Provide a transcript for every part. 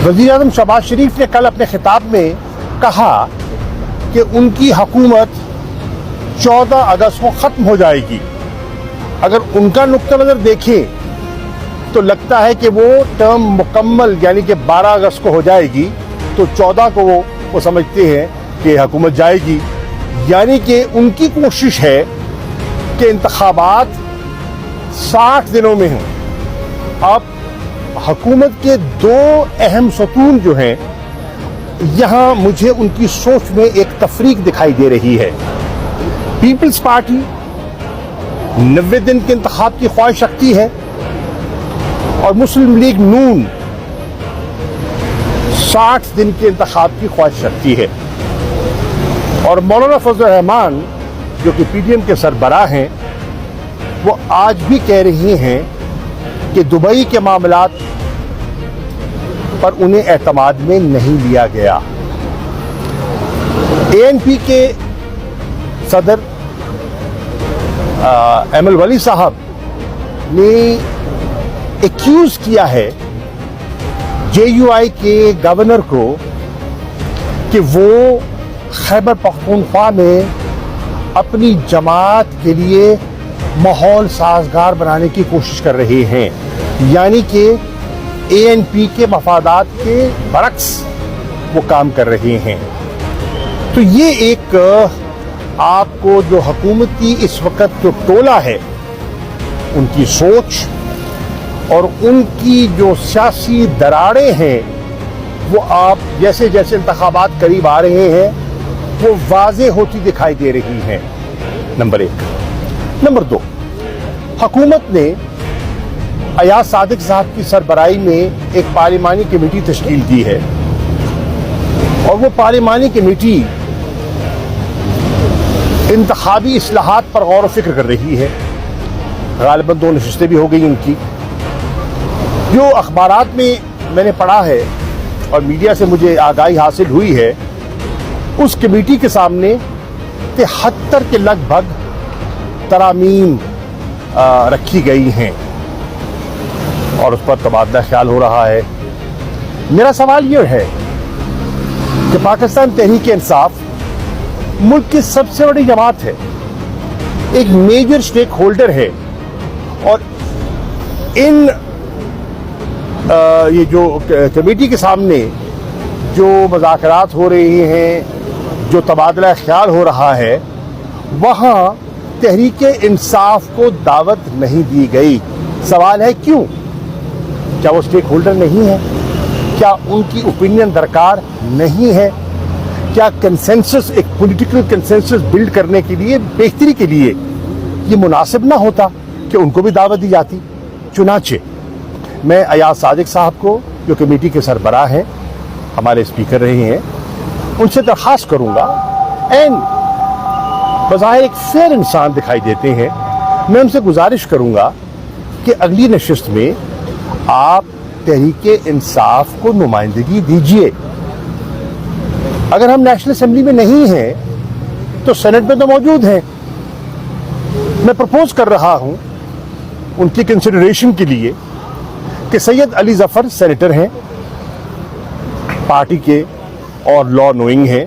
वज़ीर-ए-आज़म शहबाज शरीफ ने कल अपने खिताब में कहा कि उनकी हुकूमत 14 अगस्त को ख़त्म हो जाएगी। अगर उनका नुक्ता नज़र देखें तो लगता है कि वो टर्म मुकम्मल यानी कि 12 अगस्त को हो जाएगी, तो 14 को वो समझते हैं कि हुकूमत जाएगी। यानी कि उनकी कोशिश है कि इंतखाबात 60 दिनों में हों। अब हुकूमत के दो अहम सतून जो हैं, यहाँ मुझे उनकी सोच में एक तफरीक दिखाई दे रही है। पीपल्स पार्टी 90 दिन के इंतखाब की ख्वाहिश रखती है और मुस्लिम लीग नून 60 दिन के इंतखाब की ख्वाहिश रखती है। और मौलाना फजल रहमान जो कि पीडीएम के सरबराह हैं, वो आज भी कह रही हैं कि दुबई के मामलात पर उन्हें एतमाद में नहीं लिया गया। एएनपी के सदर एमएल वली साहब ने एक्यूज किया है जेयूआई के गवर्नर को कि वो खैबर पख्तूनख्वा में अपनी जमात के लिए माहौल साजगार बनाने की कोशिश कर रहे हैं, यानी कि एएनपी के मफादात के बरक्स वो काम कर रहे हैं। तो ये एक आपको जो हुकूमती इस वक्त जो टोला है, उनकी सोच और उनकी जो सियासी दरारें हैं, वो आप जैसे जैसे इंतखाबात करीब आ रहे हैं वो वाज़े होती दिखाई दे रही हैं। नंबर 1। नंबर 2, हुकूमत ने अयाज सादिक साहब की सरबराही में एक पार्लिमानी कमेटी तश्कील दी है और वो पार्लिमानी कमेटी इंतखाबी इस्लाहात पर गौर व फिक्र कर रही है। गालिबन 2 नशिस्तें भी हो गई उनकी। जो अखबारात में मैंने पढ़ा है और मीडिया से मुझे आगाही हासिल हुई है, उस कमेटी के सामने 73 के लगभग तरामीम रखी गई हैं और उस पर तबादला ख्याल हो रहा है। मेरा सवाल यह है कि पाकिस्तान तहरीक इंसाफ मुल्क की सबसे बड़ी जमात है, एक मेजर स्टेक होल्डर है और इन ये जो कमेटी के सामने जो मुज़ाकरात हो रहे हैं, जो तबादला ख्याल हो रहा है, वहाँ तहरीक इंसाफ को दावत नहीं दी गई। सवाल है क्यों? क्या वो स्टेक होल्डर नहीं है? क्या उनकी ओपिनियन दरकार नहीं है? क्या कंसेंसस, एक पॉलिटिकल कंसेंसस बिल्ड करने के लिए, बेहतरी के लिए ये मुनासिब ना होता कि उनको भी दावत दी जाती? चुनाचे मैं अयाज सादिक साहब को, जो कमेटी के सरबराह हैं, हमारे स्पीकर रहे हैं, उनसे दरख्वास्त करूंगा, एंड बज़ाहिर एक फेयर इंसान दिखाई देते हैं, मैं उनसे गुजारिश करूंगा कि अगली नशिस्त में आप तहरीक इंसाफ को नुमाइंदगी दीजिए। अगर हम नेशनल असेंबली में नहीं हैं तो सेनेट में तो मौजूद हैं। मैं प्रपोज कर रहा हूं उनकी कंसिडरेशन के लिए कि सैयद अली जफर सेनेटर हैं, पार्टी के और लॉ नोइंग हैं,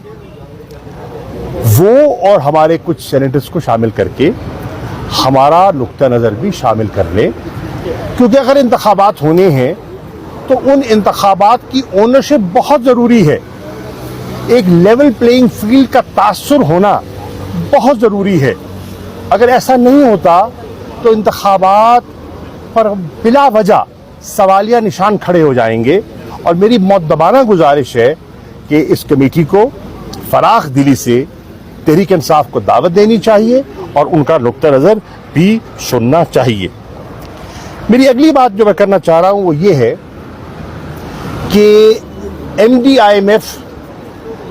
वो और हमारे कुछ सेनेटर्स को शामिल करके हमारा नुक्ता नज़र भी शामिल कर लें, क्योंकि अगर इंतखाबात होने हैं तो उन इंतखाबात की ओनरशिप बहुत ज़रूरी है। एक लेवल प्लेइंग फील्ड का तासुर होना बहुत ज़रूरी है। अगर ऐसा नहीं होता तो इंतखाबात पर बिला वजह सवालिया निशान खड़े हो जाएंगे। और मेरी मुद्दबाना गुजारिश है कि इस कमेटी को फराख दिली से तहरीक इंसाफ को दावत देनी चाहिए और उनका नुक्ता नज़र भी सुनना चाहिए। मेरी अगली बात जो मैं करना चाह रहा हूँ वो ये है कि MDIMF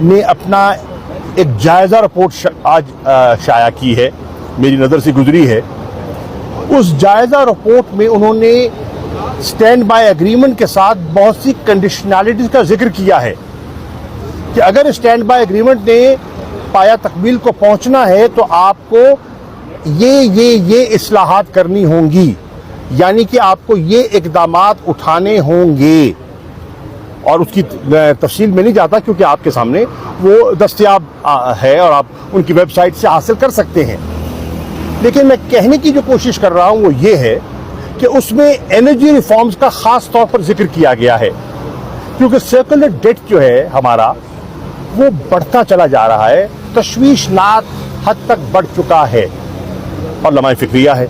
ने अपना एक जायज़ा रिपोर्ट आज शाया की है, मेरी नज़र से गुजरी है। उस जायज़ा रिपोर्ट में उन्होंने स्टैंड बाय एग्रीमेंट के साथ बहुत सी कंडीशनैलिटीज़ का जिक्र किया है कि अगर स्टैंड बाय एग्रीमेंट ने पाया तकमील को पहुंचना है तो आपको ये इस्लाहात करनी होंगी, यानी कि आपको ये इकदामात उठाने होंगे। اور اس کی تفصیل میں نہیں جاتا کیونکہ آپ کے سامنے وہ دستیاب ہے اور آپ ان کی ویب سائٹ سے حاصل کر سکتے ہیں. لیکن میں کہنے کی جو کوشش کر رہا ہوں وہ یہ ہے کہ اس میں انرجی ریفارمز کا خاص طور پر ذکر کیا گیا ہے کیونکہ سرکولر ڈیٹ جو ہے ہمارا وہ بڑھتا چلا جا رہا ہے, تشویشناک حد تک بڑھ چکا ہے اور لمحہ فکریہ ہے.